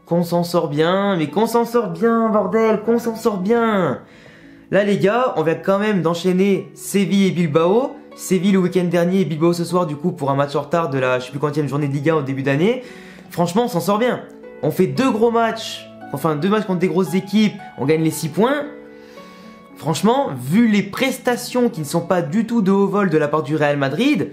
qu'on s'en sort bien, mais qu'on s'en sort bien, bordel, qu'on s'en sort bien. Là les gars, on vient quand même d'enchaîner Séville et Bilbao. Séville le week-end dernier et Bilbao ce soir du coup pour un match en retard de la je sais plus quantième journée de Ligue 1 au début d'année. Franchement on s'en sort bien. On fait deux gros matchs, enfin deux matchs contre des grosses équipes, on gagne les 6 points. Franchement, vu les prestations qui ne sont pas du tout de haut vol de la part du Real Madrid,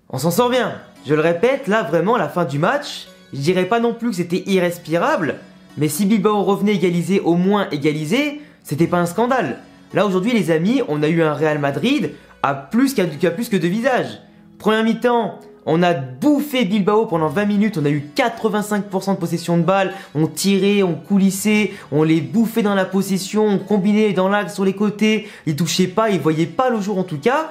on s'en sort bien. Je le répète, là vraiment à la fin du match, je dirais pas non plus que c'était irrespirable, mais si Bilbao revenait égalisé, au moins égalisé, c'était pas un scandale. Là aujourd'hui les amis, on a eu un Real Madrid qui a plus que deux visages. Première mi-temps, on a bouffé Bilbao pendant 20 minutes, on a eu 85% de possession de balle, on tirait, on coulissait, on les bouffait dans la possession, on combinait dans l'axe sur les côtés, ils touchaient pas, ils voyaient pas le jour en tout cas.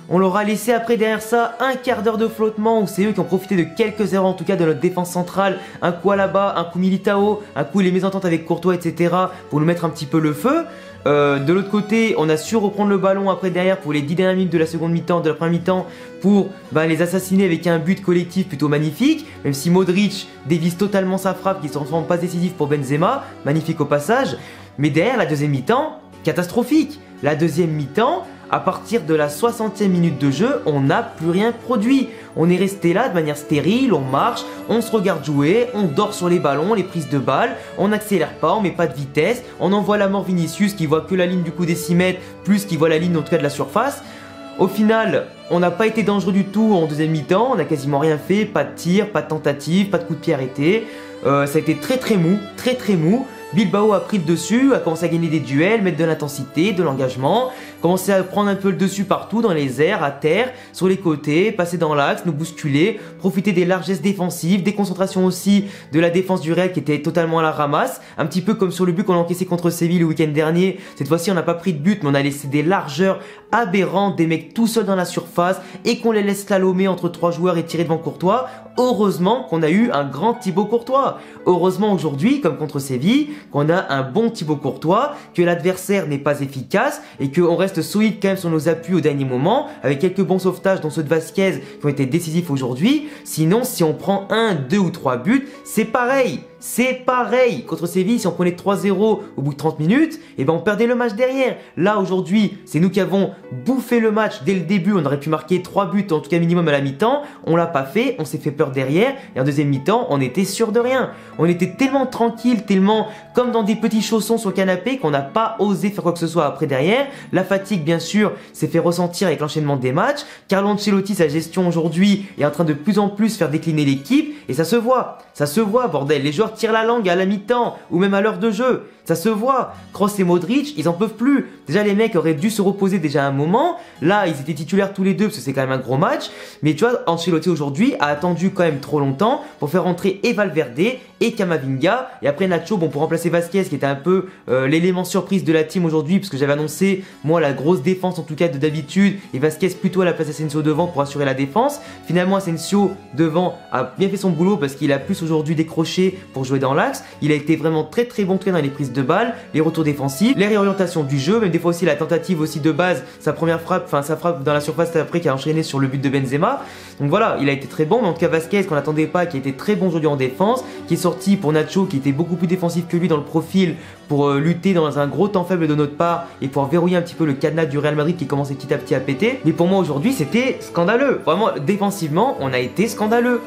On leur a laissé après derrière ça un quart d'heure de flottement où c'est eux qui ont profité de quelques erreurs en tout cas de notre défense centrale. Un coup à la bas, un coup Militao, un coup les mésententes avec Courtois etc. pour nous mettre un petit peu le feu. De l'autre côté, on a su reprendre le ballon après derrière pour les 10 dernières minutes de la seconde mi-temps, de la première mi-temps pour les assassiner avec un but collectif plutôt magnifique. Même si Modric dévisse totalement sa frappe qui ne se transforme pas décisif pour Benzema, magnifique au passage. Mais derrière la deuxième mi-temps, catastrophique. La deuxième mi-temps, à partir de la 60e minute de jeu, on n'a plus rien produit. On est resté là de manière stérile, on marche, on se regarde jouer, on dort sur les ballons, les prises de balles, on n'accélère pas, on met pas de vitesse, on envoie la mort Vinicius qui voit que la ligne du coup des 6 mètres, plus qui voit la ligne en tout cas de la surface. Au final, on n'a pas été dangereux du tout en deuxième mi-temps, on n'a quasiment rien fait, pas de tir, pas de tentative, pas de coup de pied arrêté. Ça a été très mou. Bilbao a pris le dessus, a commencé à gagner des duels, mettre de l'intensité, de l'engagement, commencer à prendre un peu le dessus partout, dans les airs, à terre, sur les côtés, passer dans l'axe, nous bousculer, profiter des largesses défensives, des concentrations aussi de la défense du Real qui était totalement à la ramasse, un petit peu comme sur le but qu'on a encaissé contre Séville le week-end dernier. Cette fois-ci on n'a pas pris de but mais on a laissé des largeurs aberrantes, des mecs tout seuls dans la surface et qu'on les laisse slalomer entre 3 joueurs et tirer devant Courtois. Heureusement qu'on a eu un grand Thibaut Courtois. Heureusement aujourd'hui, comme contre Séville, qu'on a un bon Thibaut Courtois, que l'adversaire n'est pas efficace et qu'on reste solide quand même sur nos appuis au dernier moment, avec quelques bons sauvetages dont ceux de Vasquez qui ont été décisifs aujourd'hui. Sinon, si on prend 1, 2 ou 3 buts, c'est pareil. C'est pareil. Contre Séville, si on prenait 3-0 au bout de 30 minutes, et on perdait le match derrière. Là, aujourd'hui, c'est nous qui avons bouffé le match dès le début. On aurait pu marquer 3 buts, en tout cas minimum à la mi-temps. On l'a pas fait, on s'est fait peur derrière. Et en deuxième mi-temps, on était sûr de rien. On était tellement tranquille, tellement comme dans des petits chaussons sur le canapé qu'on n'a pas osé faire quoi que ce soit après derrière. La fatigue, bien sûr, s'est fait ressentir avec l'enchaînement des matchs. Carlo Ancelotti, sa gestion aujourd'hui, est en train de plus en plus faire décliner l'équipe. Et ça se voit, bordel. Les joueurs tirent la langue à la mi-temps ou même à l'heure de jeu. Ça se voit. Kroos et Modric, ils en peuvent plus. Déjà, les mecs auraient dû se reposer déjà un moment. Là, ils étaient titulaires tous les deux parce que c'est quand même un gros match. Mais tu vois, Ancelotti aujourd'hui a attendu quand même trop longtemps pour faire rentrer et Valverde et Camavinga. Et après Nacho, bon, pour remplacer Vasquez qui était un peu l'élément surprise de la team aujourd'hui parce que j'avais annoncé, moi, la grosse défense en tout cas de d'habitude et Vasquez plutôt à la place d'Asensio devant pour assurer la défense. Finalement, Asensio devant a bien fait son boulot parce qu'il a plus aujourd'hui décroché pour jouer dans l'axe. Il a été vraiment très bon dans les prises de balles, les retours défensifs, les réorientations du jeu, même des fois aussi la tentative aussi de base, sa première frappe, enfin sa frappe dans la surface après qui a enchaîné sur le but de Benzema. Donc voilà, il a été très bon, mais en tout cas Vasquez qu'on n'attendait pas, qui a été très bon aujourd'hui en défense, qui est sorti pour Nacho qui était beaucoup plus défensif que lui dans le profil pour lutter dans un gros temps faible de notre part et pour verrouiller un petit peu le cadenas du Real Madrid qui commençait petit à petit à péter. Mais pour moi aujourd'hui c'était scandaleux, vraiment défensivement on a été scandaleux.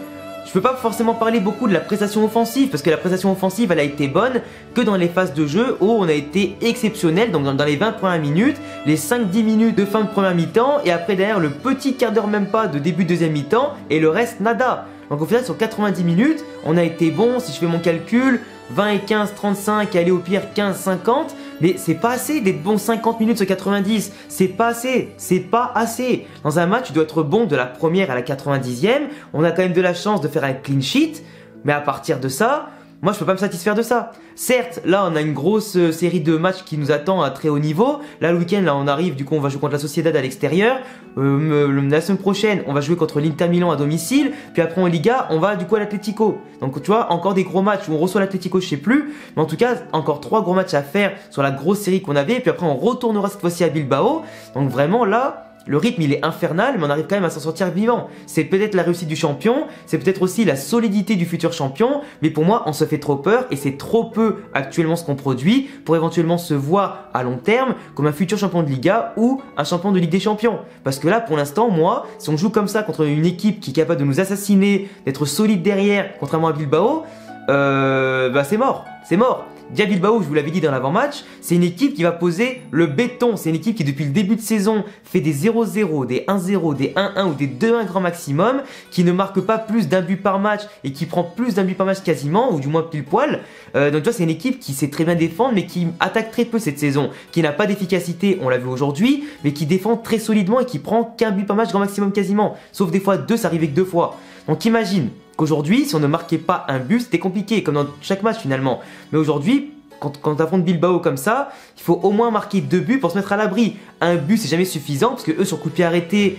Je peux pas forcément parler beaucoup de la prestation offensive parce que la prestation offensive elle a été bonne que dans les phases de jeu où on a été exceptionnel, donc dans les 20 premières minutes, les 5-10 minutes de fin de première mi-temps et après derrière le petit quart d'heure même pas de début de deuxième mi-temps et le reste nada. Donc au final sur 90 minutes on a été bon, si je fais mon calcul, 20 et 15, 35 et aller au pire 15, 50. Mais c'est pas assez d'être bon 50 minutes sur 90, c'est pas assez, c'est pas assez. Dans un match, tu dois être bon de la première à la 90e, on a quand même de la chance de faire un clean sheet, mais à partir de ça, moi je peux pas me satisfaire de ça. Certes, là on a une grosse série de matchs qui nous attend à très haut niveau. Là le week-end, là on arrive, du coup on va jouer contre la Sociedad à l'extérieur. La semaine prochaine, on va jouer contre l'Inter Milan à domicile. Puis après en Liga, on va du coup à l'Atlético. Donc tu vois, encore des gros matchs où on reçoit l'Atlético, je sais plus. Mais en tout cas, encore 3 gros matchs à faire sur la grosse série qu'on avait. Et puis après on retournera cette fois-ci à Bilbao. Donc vraiment là, le rythme il est infernal, mais on arrive quand même à s'en sortir vivant. C'est peut-être la réussite du champion, c'est peut-être aussi la solidité du futur champion, mais pour moi on se fait trop peur et c'est trop peu actuellement ce qu'on produit pour éventuellement se voir à long terme comme un futur champion de Liga ou un champion de Ligue des Champions. Parce que là pour l'instant moi, si on joue comme ça contre une équipe qui est capable de nous assassiner, d'être solide derrière, contrairement à Bilbao, c'est mort, c'est mort. Déjà Bilbao, je vous l'avais dit dans l'avant-match, c'est une équipe qui va poser le béton. C'est une équipe qui depuis le début de saison fait des 0-0, des 1-0, des 1-1 ou des 2-1 grand maximum, qui ne marque pas plus d'un but par match et qui prend plus d'un but par match quasiment, ou du moins pile poil. Donc tu vois, c'est une équipe qui sait très bien défendre, mais qui attaque très peu cette saison, qui n'a pas d'efficacité, on l'a vu aujourd'hui, mais qui défend très solidement et qui prend qu'un but par match grand maximum quasiment. Sauf des fois deux, ça arrivait que 2 fois. Donc imagine qu'aujourd'hui, si on ne marquait pas un but, c'était compliqué, comme dans chaque match finalement. Mais aujourd'hui, quand tu affrontes Bilbao comme ça, il faut au moins marquer 2 buts pour se mettre à l'abri. Un but, c'est jamais suffisant, parce que eux, sur coup de pied arrêté,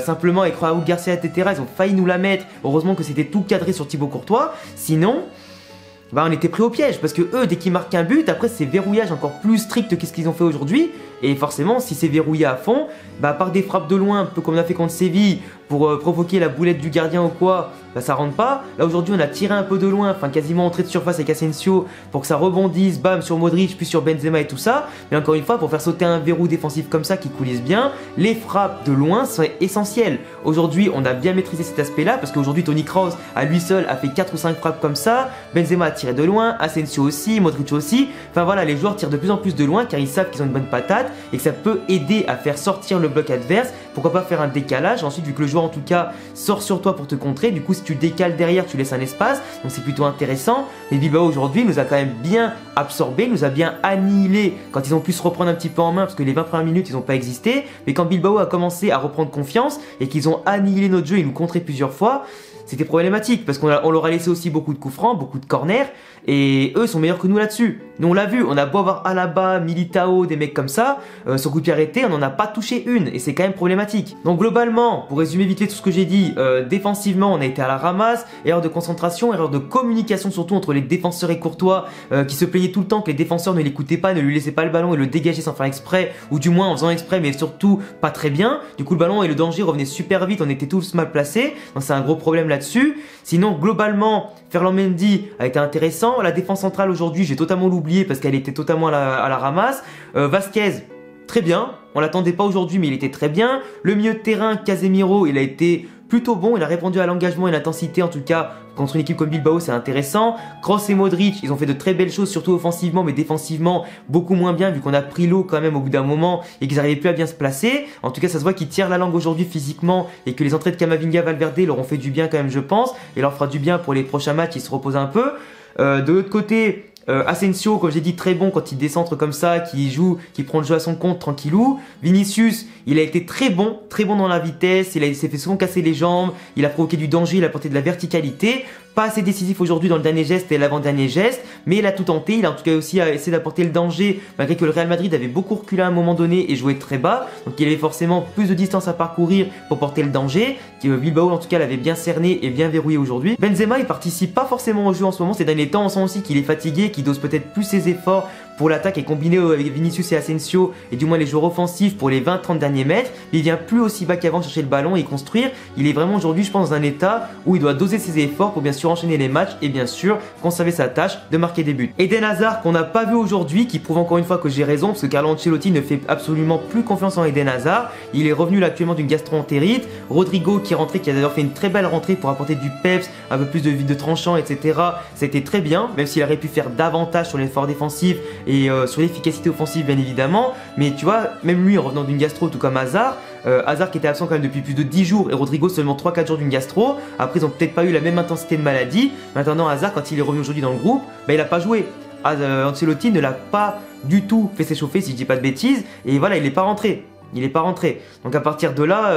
simplement avec Raúl Garcia, etc., ils ont failli nous la mettre. Heureusement que c'était tout cadré sur Thibaut Courtois. Sinon, on était pris au piège, parce que eux, dès qu'ils marquent un but, après, c'est verrouillage encore plus strict que ce qu'ils ont fait aujourd'hui. Et forcément, si c'est verrouillé à fond, par des frappes de loin, un peu comme on a fait contre Séville, pour provoquer la boulette du gardien ou quoi, ça rentre pas. Là aujourd'hui on a tiré un peu de loin, enfin quasiment entré de surface avec Asensio pour que ça rebondisse, bam, sur Modric, puis sur Benzema et tout ça. Mais encore une fois, pour faire sauter un verrou défensif comme ça qui coulisse bien, les frappes de loin sont essentielles. Aujourd'hui on a bien maîtrisé cet aspect là, parce qu'aujourd'hui Toni Kroos à lui seul a fait 4 ou 5 frappes comme ça, Benzema a tiré de loin, Asensio aussi, Modric aussi. Enfin voilà, les joueurs tirent de plus en plus de loin car ils savent qu'ils ont une bonne patate et que ça peut aider à faire sortir le bloc adverse. Pourquoi pas faire un décalage ensuite, vu que le joueur en tout cas sort sur toi pour te contrer, du coup si tu décales derrière tu laisses un espace, donc c'est plutôt intéressant. Mais Bilbao aujourd'hui nous a quand même bien absorbé, nous a bien annihilé quand ils ont pu se reprendre un petit peu en main, parce que les 20 premières minutes ils n'ont pas existé, mais quand Bilbao a commencé à reprendre confiance et qu'ils ont annihilé notre jeu et nous contré plusieurs fois, c'était problématique parce qu'on leur a laissé aussi beaucoup de coups francs, beaucoup de corners, et eux sont meilleurs que nous là-dessus. Nous on l'a vu, on a beau avoir Alaba, Militao, des mecs comme ça, sur coup de pied arrêté, on n'en a pas touché une et c'est quand même problématique. Donc globalement, pour résumer vite fait tout ce que j'ai dit, défensivement on a été à la ramasse, erreur de concentration, erreur de communication surtout entre les défenseurs et Courtois, qui se plaignaient tout le temps que les défenseurs ne l'écoutaient pas, ne lui laissaient pas le ballon et le dégageaient sans faire exprès, ou du moins en faisant exprès mais surtout pas très bien. Du coup le ballon et le danger revenaient super vite, on était tous mal placés, donc c'est un gros problème là-dessus. Sinon globalement, Ferland Mendy a été intéressant. La défense centrale aujourd'hui, j'ai totalement l'oublié parce qu'elle était totalement à la ramasse. Vasquez, très bien. On l'attendait pas aujourd'hui, mais il était très bien. Le milieu de terrain, Casemiro, il a été plutôt bon. Il a répondu à l'engagement et l'intensité, en tout cas contre une équipe comme Bilbao, c'est intéressant. Kroos et Modric, ils ont fait de très belles choses, surtout offensivement, mais défensivement beaucoup moins bien, vu qu'on a pris l'eau quand même au bout d'un moment et qu'ils n'arrivaient plus à bien se placer. En tout cas, ça se voit qu'ils tirent la langue aujourd'hui physiquement et que les entrées de Camavinga, Valverde leur ont fait du bien quand même, je pense, et leur fera du bien pour les prochains matchs. Ils se reposent un peu. De l'autre côté, Asensio, comme j'ai dit, très bon quand il décentre comme ça, qui joue, qui prend le jeu à son compte tranquillou. Vinicius, il a été très bon dans la vitesse, il s'est fait souvent casser les jambes, il a provoqué du danger, il a apporté de la verticalité. Pas assez décisif aujourd'hui dans le dernier geste et l'avant-dernier geste, mais il a tout tenté, il a en tout cas aussi essayé d'apporter le danger, malgré que le Real Madrid avait beaucoup reculé à un moment donné et joué très bas, donc il avait forcément plus de distance à parcourir pour porter le danger. Bilbao en tout cas l'avait bien cerné et bien verrouillé aujourd'hui. Benzema il participe pas forcément au jeu en ce moment, ces derniers temps on sent aussi qu'il est fatigué, qu'il dose peut-être plus ses efforts pour l'attaque et combiné avec Vinicius et Asensio et du moins les joueurs offensifs pour les 20-30 derniers mètres, mais il vient plus aussi bas qu'avant chercher le ballon et construire. Il est vraiment aujourd'hui je pense dans un état où il doit doser ses efforts pour bien sûr enchaîner les matchs et bien sûr conserver sa tâche de marquer des buts. Eden Hazard qu'on n'a pas vu aujourd'hui, qui prouve encore une fois que j'ai raison, parce que Carlo Ancelotti ne fait absolument plus confiance en Eden Hazard. Il est revenu là actuellement d'une gastro-entérite. Rodrigo qui est rentré, qui a d'ailleurs fait une très belle rentrée pour apporter du peps, un peu plus de vide de tranchant, etc. C'était très bien, même s'il aurait pu faire davantage sur l'effort défensif et sur l'efficacité offensive bien évidemment. Mais tu vois, même lui en revenant d'une gastro, tout comme Hazard, Hazard qui était absent quand même depuis plus de 10 jours et Rodrigo seulement 3-4 jours d'une gastro. Après ils ont peut-être pas eu la même intensité de maladie. Maintenant Hazard quand il est revenu aujourd'hui dans le groupe, il a pas joué. Ancelotti ne l'a pas du tout fait s'échauffer si je dis pas de bêtises. Et voilà, il est pas rentré. Il est pas rentré. Donc à partir de là,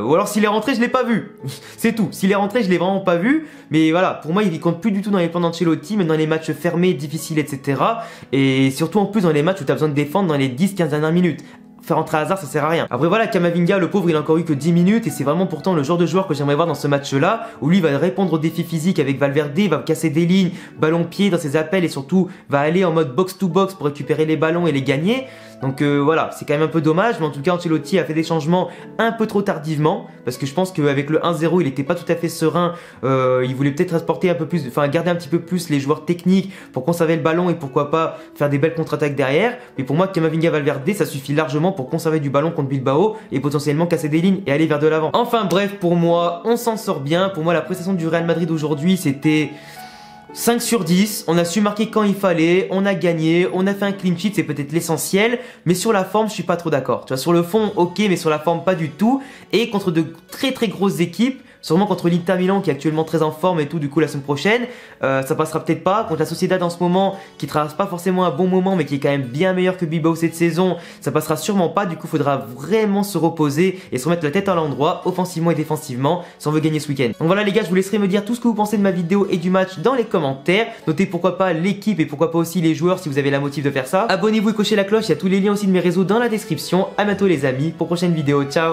ou alors s'il est rentré, je l'ai pas vu. C'est tout. S'il est rentré, je l'ai vraiment pas vu. Mais voilà, pour moi, il compte plus du tout dans les plans d'Ancelotti, même dans les matchs fermés, difficiles, etc. Et surtout en plus dans les matchs où tu as besoin de défendre dans les 10-15 dernières minutes. Faire rentrer Hazard, ça sert à rien. Après voilà, Camavinga, le pauvre, il a encore eu que 10 minutes et c'est vraiment pourtant le genre de joueur que j'aimerais voir dans ce match-là, où lui il va répondre aux défis physiques avec Valverde, il va casser des lignes, ballon-pied dans ses appels et surtout va aller en mode box-to-box pour récupérer les ballons et les gagner. Donc voilà, c'est quand même un peu dommage, mais en tout cas Ancelotti a fait des changements un peu trop tardivement, parce que je pense qu'avec le 1-0 il était pas tout à fait serein, il voulait peut-être transporter un peu plus, enfin garder un petit peu plus les joueurs techniques pour conserver le ballon et pourquoi pas faire des belles contre-attaques derrière. Mais pour moi Camavinga Valverde ça suffit largement pour conserver du ballon contre Bilbao et potentiellement casser des lignes et aller vers de l'avant. Enfin bref, pour moi on s'en sort bien. Pour moi la prestation du Real Madrid aujourd'hui c'était 5 sur 10, on a su marquer quand il fallait, on a gagné, on a fait un clean sheet, c'est peut-être l'essentiel, mais sur la forme, je suis pas trop d'accord. Tu vois, sur le fond, ok, mais sur la forme, pas du tout. Et contre de très très grosses équipes, sûrement contre l'Inter Milan qui est actuellement très en forme et tout, du coup la semaine prochaine, ça passera peut-être pas. Contre la Sociedad en ce moment, qui traverse pas forcément un bon moment, mais qui est quand même bien meilleur que Bilbao cette saison, ça passera sûrement pas. Du coup, faudra vraiment se reposer et se remettre la tête à l'endroit, offensivement et défensivement, si on veut gagner ce week-end. Donc voilà les gars, je vous laisserai me dire tout ce que vous pensez de ma vidéo et du match dans les commentaires. Notez pourquoi pas l'équipe et pourquoi pas aussi les joueurs si vous avez la motive de faire ça. Abonnez-vous et cochez la cloche, il y a tous les liens aussi de mes réseaux dans la description. À bientôt les amis, pour prochaine vidéo, ciao.